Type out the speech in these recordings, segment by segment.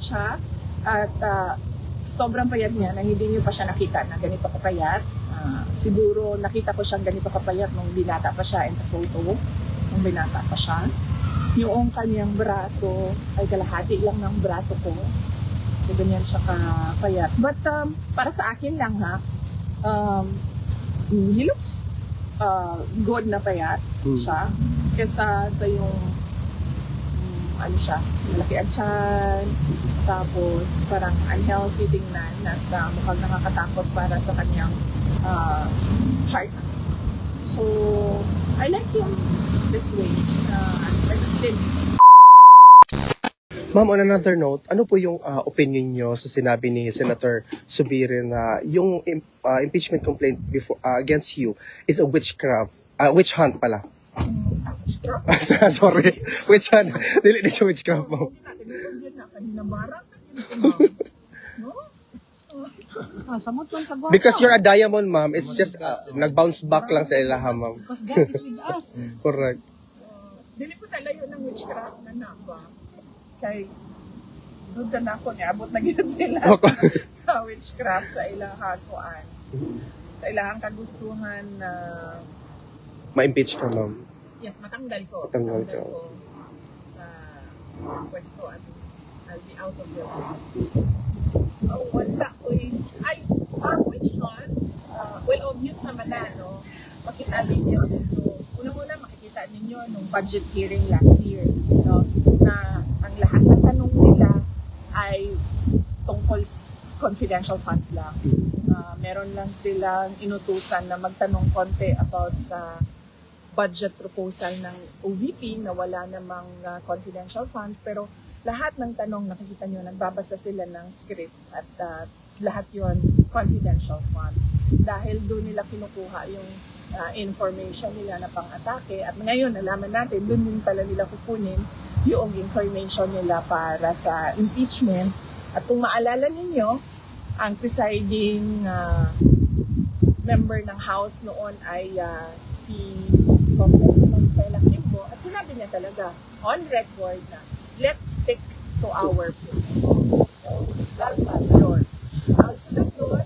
siya at sobrang payat niya na hindi niyo pa siya nakita na ganito kapayat. Siguro nakita ko siyang ganito kapayat nung binata pa siya and sa photo, nung binata pa siya. Yung kanyang braso ay kalahati lang ng braso ko. So, ganyan siya kapayat. But para sa akin lang ha, he looks good na payat siya. Kesa sa yung ano siya, malaki ang tiyan, tapos parang unhealthy tingnan at mukhang nakakatakot para sa kanyang heart. So, I like him this way, like slim. Ma'am, on another note, ano po yung opinion nyo sa sinabi ni Senator Zubiri na yung impeachment complaint against you is a witchcraft, witch hunt pala? Sorry, witch hunt. Dili din siya witchcraft, ma'am. Because you're a diamond, ma'am. It's just nag-bounce back lang sa ilaha, ma'am. Because God is with us. Correct. Dili po talayo ng witchcraft na naba. Kay doon na ako niya, abot na gina sila sa witchcraft, sa ilahang kuan. Sa ilahang kagustuhan na ma-impeach ka, ma'am. Yes, matanggal ko. Matanggal ka. Ko sa pwesto at I'll be out of your life. Wala ko ay, witch hunt, well, obvious naman na, no? Makita ninyo ito. Una-una, makikita ninyo nung budget hearing last year, no? Na ang lahat ng tanong nila ay tungkol confidential funds lang. Meron lang silang inutusan na magtanong konti about sa budget proposal ng OVP na wala namang confidential funds, pero lahat ng tanong nakikita nyo, nagbabasa sila ng script at lahat yon confidential funds. Dahil doon nila kinukuha yung information nila na pang-atake at ngayon nalaman natin, doon din pala nila kukunin yung information nila para sa impeachment. At kung maalala ninyo, ang presiding member ng House noon ay si Congresswoman Stella Kimbo at sinabi niya talaga on record na let's stick to our plan. Yun. Sunod doon,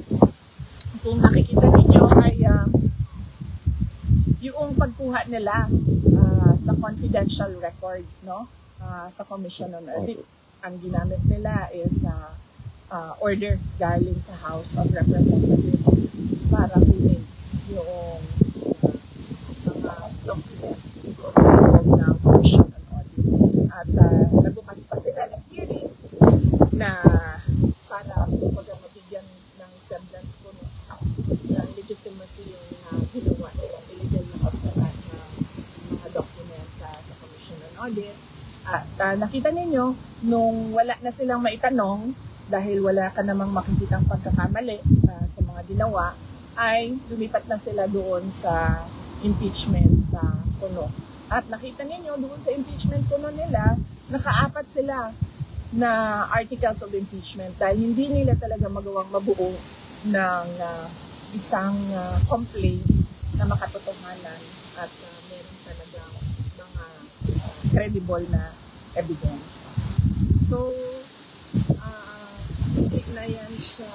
kung nakikita ninyo ay yung pagkuha nila sa confidential records, no? Sa Commission on Audit, ang ginamit nila is order galing sa House of Representatives para kunin yung mga documents doon sa loob ng Commission on Audit. At nagbukas pa sila ng hearing na para mabigyan ng semblance ko ng legitimacy yung ginawa ng illegal na pagkakat ng mga documents sa Commission on Audit. At nakita ninyo, nung wala na silang maitanong, dahil wala ka namang makikitang pagkakamali sa mga ginawa, ay lumipat na sila doon sa impeachment kuno. At nakita ninyo doon sa impeachment kuno nila, nakaapat sila na articles of impeachment dahil hindi nila talaga magawang mabuo ng isang complaint na makatotohanan at meron talagang mga credible na evidence. So, hindi na yan siya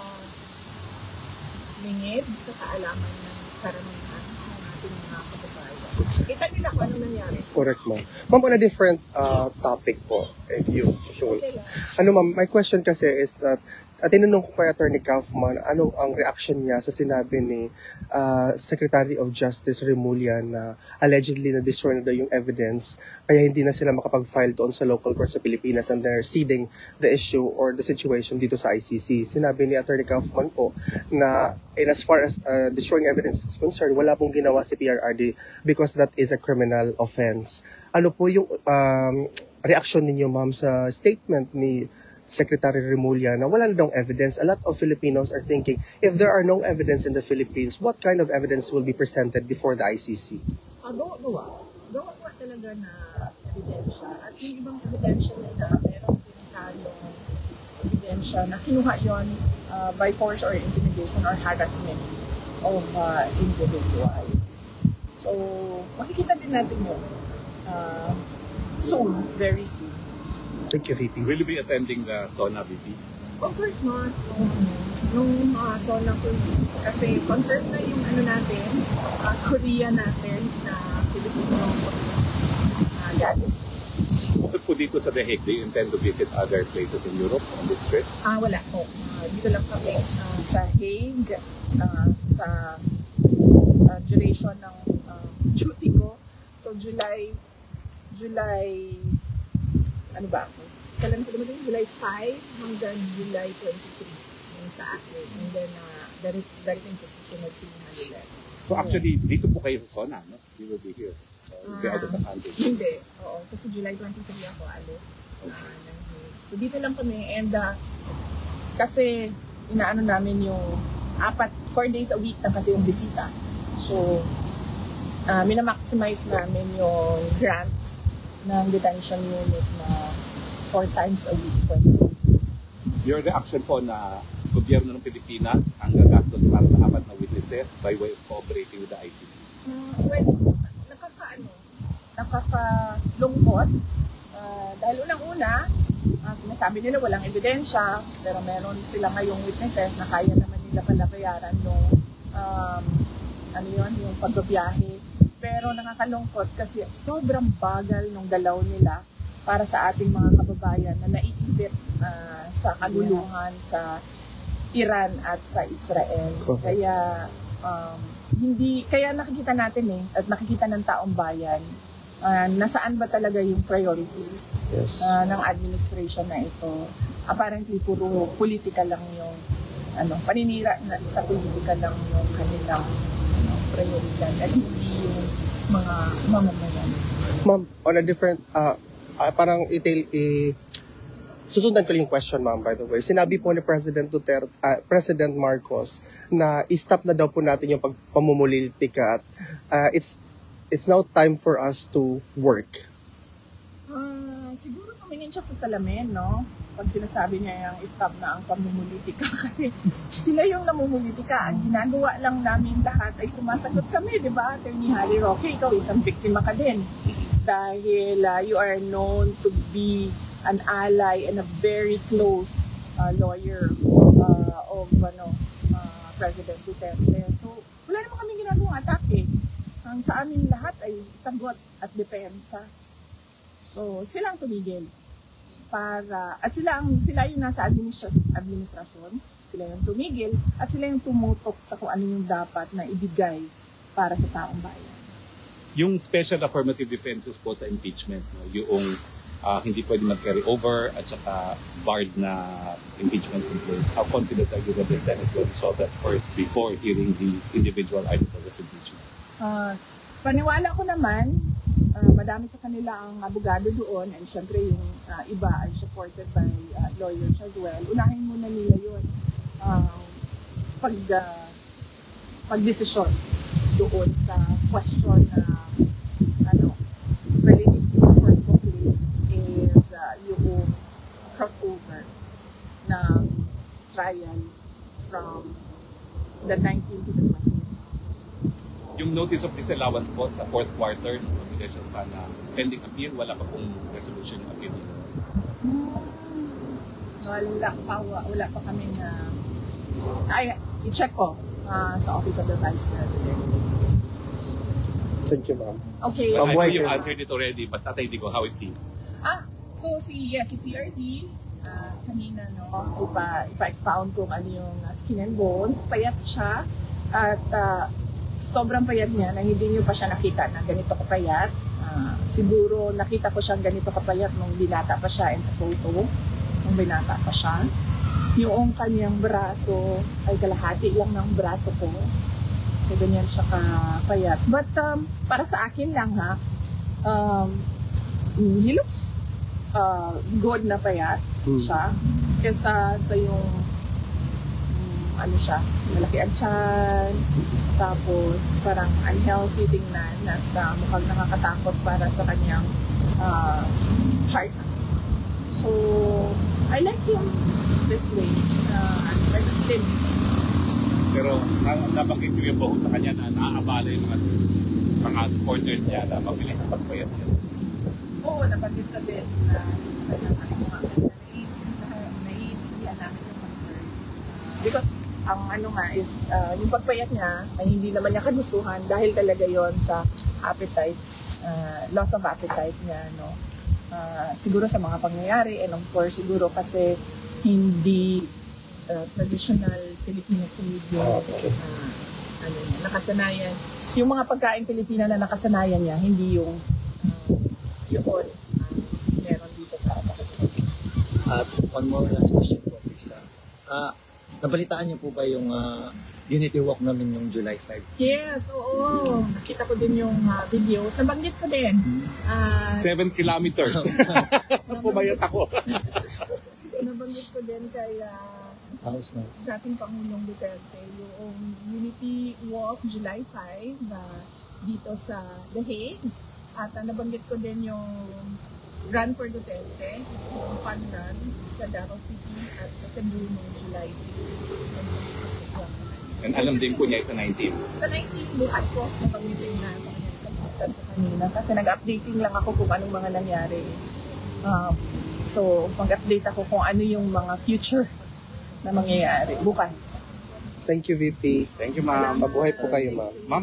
lingid sa kaalaman ng karamihan ng ating mga kababayan. Kita nila kung ano nangyari. Correct, ma'am. Ma'am, on a different topic po, if you will. Okay, Ano, ma'am, my question kasi is that tinanong ko kay Attorney Kaufman, ano ang reaction niya sa sinabi ni Secretary of Justice Remulla na allegedly na-destroy na daw yung evidence kaya hindi na sila makapag-file doon sa local court sa Pilipinas and they're ceding the issue or the situation dito sa ICC. Sinabi ni Attorney Kaufman po na as far as destroying evidence is concerned, wala pong ginawa si PRRD because that is a criminal offense. Ano po yung reaction ninyo, ma'am, sa statement ni Secretary Remulla na wala na daw evidence? A lot of Filipinos are thinking, if there are no evidence in the Philippines, what kind of evidence will be presented before the ICC? Gawa talaga na ebidensya. At yung ibang ebidensya nila, meron din tayong ebidensya na kinuha yon by force or intimidation or harassment of individuals. So, makikita din natin yun soon, very soon. Thank you, VP. Will you be attending the SONA, VP? Of course not. Nung SONA ko, kasi confirm na yung ano natin, Korea natin na Filipino galing. Bukod po dito sa The Hague, do you intend to visit other places in Europe on this trip? Wala po. Dito lang kami sa Hague, sa duration ng duty ko. So July, ano ba ako? Kailan ko naman July 5 hanggang July 23 yung sa akin. And then, darating sa susunod si Manila. So actually, dito po kayo sa SONA, no? You will be here. You'll be out of the country. Hindi. Oo. Kasi July 23 ako alis. So dito lang kami. And kasi inaano namin yung 4 days a week na kasi yung bisita. So, minamaximize namin yung grant ng detention unit na 4 times a week. Your reaction po na gobyerno ng Pilipinas ang gagastos para sa 4 na witnesses by way of cooperating with the ICC? Well, nakakalungkot. Dahil unang-una, sinasabi nila walang ebidensya, pero meron sila ngayong witnesses na kaya naman nila pala bayaran yung yung pagbabiyahe. Pero nakakalungkot kasi sobrang bagal ng galaw nila para sa ating mga kababayan na naiipit sa kaguluhan sa Iran at sa Israel. Kaya kaya nakikita natin at nakikita ng taong bayan nasaan ba talaga yung priorities ng administration na ito. Apparently puro political lang yung paninira sa politika lang yung kanilang prioridad at hindi yung mga mamamayan. Ma'am, on a different parang susundan ko yung question, ma'am, by the way. Sinabi po ni President Marcos na i-stop na daw po natin yung pamumulitika at it's now time for us to work. Siguro tumingin siya sa salamin, no? Pag sinasabi niya yung stop na ang pamumulitika kasi sila yung namumulitika. Ang ginagawa lang namin lahat ay sumasagot kami, di ba? Attorney Harry Roque, ikaw isang biktima ka din. Dahil you are known to be an ally and a very close lawyer of President Duterte. So, wala naman kami ginagawang atake. Ang sa amin lahat ay sagot at depensa. So, silang tumigil. At sila yung nasa administrasyon, sila yung tumigil, at sila yung tumutok sa kung ano yung dapat na ibigay para sa taong bayan. Yung special affirmative defenses po sa impeachment, no? Yung hindi pwede mag-carry over at saka barred na impeachment complaint. How confident are you that the Senate will solve that first before hearing the individual articles of impeachment? Paniwala ko naman, madami sa kanila ang abogado doon and syempre yung iba ay supported by lawyers as well. Unahin muna nila yun pag-desisyon doon sa question na related to the court complaints is yung crossover na trial from the 19th to the 20th. Yung notice of disallowance po sa 4th quarter ng confidential fund na pending appeal, wala pa pong resolution ng appeal. Wala pa kami na i-check ko sa Office of the Vice President. Thank you, ma'am. Okay. Well, I know you answered it already, but Tatay Digo, how is he? So si PRD, kanina ipa-expound kung ano yung skin and bones, payat siya at sobrang payat niya na hindi niyo pa siya nakita na ganito kapayat. Siguro nakita ko siyang ganito kapayat nung binata pa siya and sa photo, nung binata pa siya. Yung kanyang braso ay kalahati lang ng braso ko. So ganyan siya kapayat. But para sa akin lang he looks good na payat siya kesa sa yung siya, malaki ang tiyan, tapos parang unhealthy tingnan at mukhang nakakatakot para sa kanyang heart. So, I like him this way, like slim. Pero nabanggit ko yung buhok sa kanya na naaabala yung mga supporters niya na mabilis ang pagpayat niya. Oo, nabanggit ka din na kanya. Sabi ko nga, naiintindihan namin yung concern. Because ang ano nga is, yung pagpayat niya ay hindi naman niya kagustuhan dahil talaga yon sa appetite, loss of appetite niya, no? Siguro sa mga pangyayari, and of course siguro kasi hindi traditional Filipino food yung nakasanayan. Yung mga pagkain Pilipina na nakasanayan niya, hindi yung meron dito para sa kanya. At one more last question po, Lisa. Nabalitaan niyo po ba yung Unity Walk namin yung July 5? Yes, oo. Nakita ko din yung videos. Nabanggit ko din. 7 kilometers. Pumayat ako. Nabanggit ko din kay dating Pangulong Duterte yung Unity Walk July 5 dito sa The Hague. At nabanggit ko din yung Run for Duterte, yung fun run sa Davao City at sa Cebu noong July 6. And alam din po niya sa 19. Sa 19, bukas po, napag-meeting na sa kanya kanina. Kasi nag-updating lang ako kung anong mga nangyari. So, mag-update ako kung ano yung mga future na mangyayari bukas. Thank you, VP. Thank you, ma'am. Mabuhay po kayo, ma'am. Ma'am,